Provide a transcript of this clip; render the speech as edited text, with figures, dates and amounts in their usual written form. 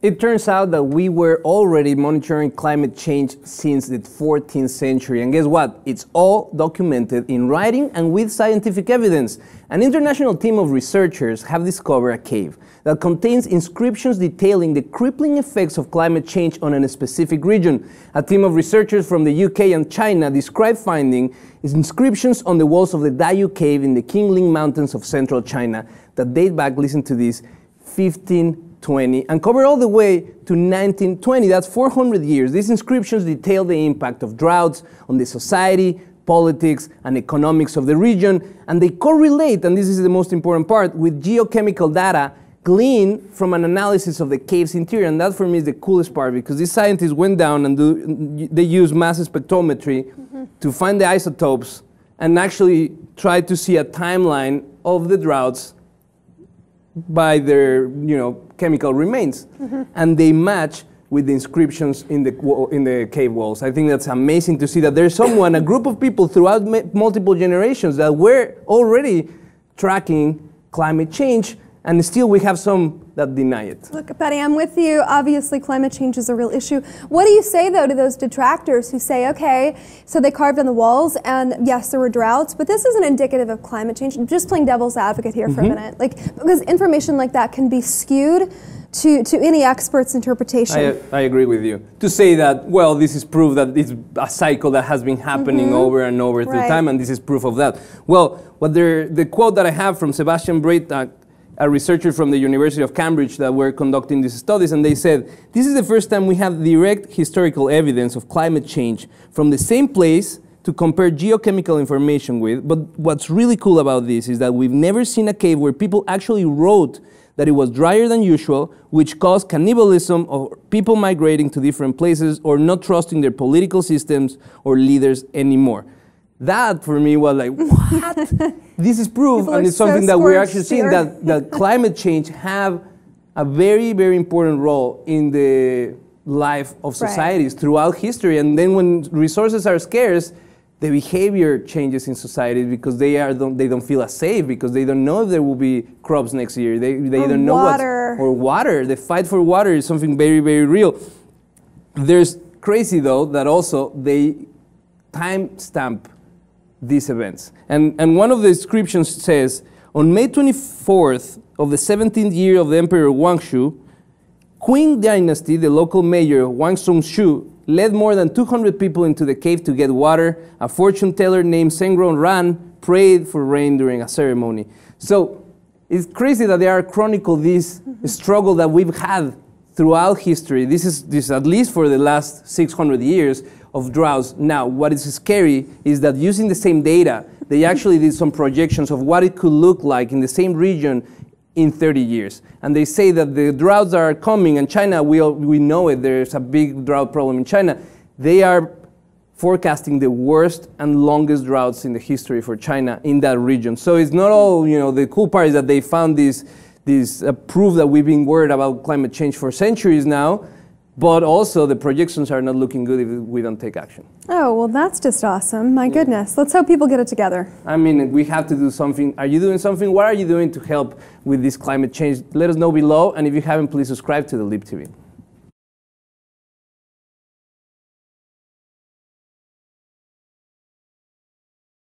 It turns out that we were already monitoring climate change since the 14th century. And guess what? It's all documented in writing and with scientific evidence. An international team of researchers have discovered a cave that contains inscriptions detailing the crippling effects of climate change on a specific region. A team of researchers from the UK and China described finding inscriptions on the walls of the Dayu Cave in the Qingling Mountains of central China that date back, listen to this, 1520 and cover all the way to 1920. That's 400 years. These inscriptions detail the impact of droughts on the society, politics, and economics of the region, and they correlate, and this is the most important part, with geochemical data gleaned from an analysis of the cave's interior. And that for me is the coolest part, because these scientists went down and they used mass spectrometry to find the isotopes and actually try to see a timeline of the droughts by their chemical remains. And they match with the inscriptions in the cave walls. I think that's amazing to see that there's someone, a group of people throughout multiple generations that were already tracking climate change, and still we have some that deny it. Look, Patty, I'm with you. Obviously, climate change is a real issue. What do you say, though, to those detractors who say, okay, so they carved on the walls, and yes, there were droughts, but this isn't indicative of climate change? Just playing devil's advocate here for a minute. Because information like that can be skewed to any expert's interpretation. I agree with you. To say that, well, this is proof that it's a cycle that has been happening over and over through time, and this is proof of that. Well, the quote that I have from Sebastian Breit, a researcher from the University of Cambridge that were conducting these studies, and they said, this is the first time we have direct historical evidence of climate change from the same place to compare geochemical information with. But what's really cool about this is that we've never seen a cave where people actually wrote that it was drier than usual, which caused cannibalism or people migrating to different places or not trusting their political systems or leaders anymore. That for me was like, what? This is proof, and it's something that we're actually seeing, that climate change have a very, very important role in the life of societies throughout history. And then when resources are scarce, the behavior changes in societies because they don't feel as safe, because they don't know if there will be crops next year. They don't know or water. The fight for water is something very, very real. There's crazy though that also they timestamp these events. And one of the inscriptions says, on May 24th of the 17th year of the Emperor Wangshu, Qing Dynasty, the local mayor Wang Songshu, led more than 200 people into the cave to get water. A fortune teller named Sengron Ran prayed for rain during a ceremony. So it's crazy that they are chronicle this struggle that we've had throughout history. This is at least for the last 600 years of droughts. Now, what is scary is that using the same data, they actually did some projections of what it could look like in the same region in 30 years. And they say that the droughts that are coming, and China, we know it, there's a big drought problem in China. They are forecasting the worst and longest droughts in the history for China in that region. So it's not all, the cool part is that they found this proof that we've been worried about climate change for centuries now, but also the projections are not looking good if we don't take action. Oh, well, that's just awesome. My goodness. Let's hope people get it together. I mean, we have to do something. Are you doing something? What are you doing to help with this climate change? Let us know below. And if you haven't, please subscribe to the Lip TV.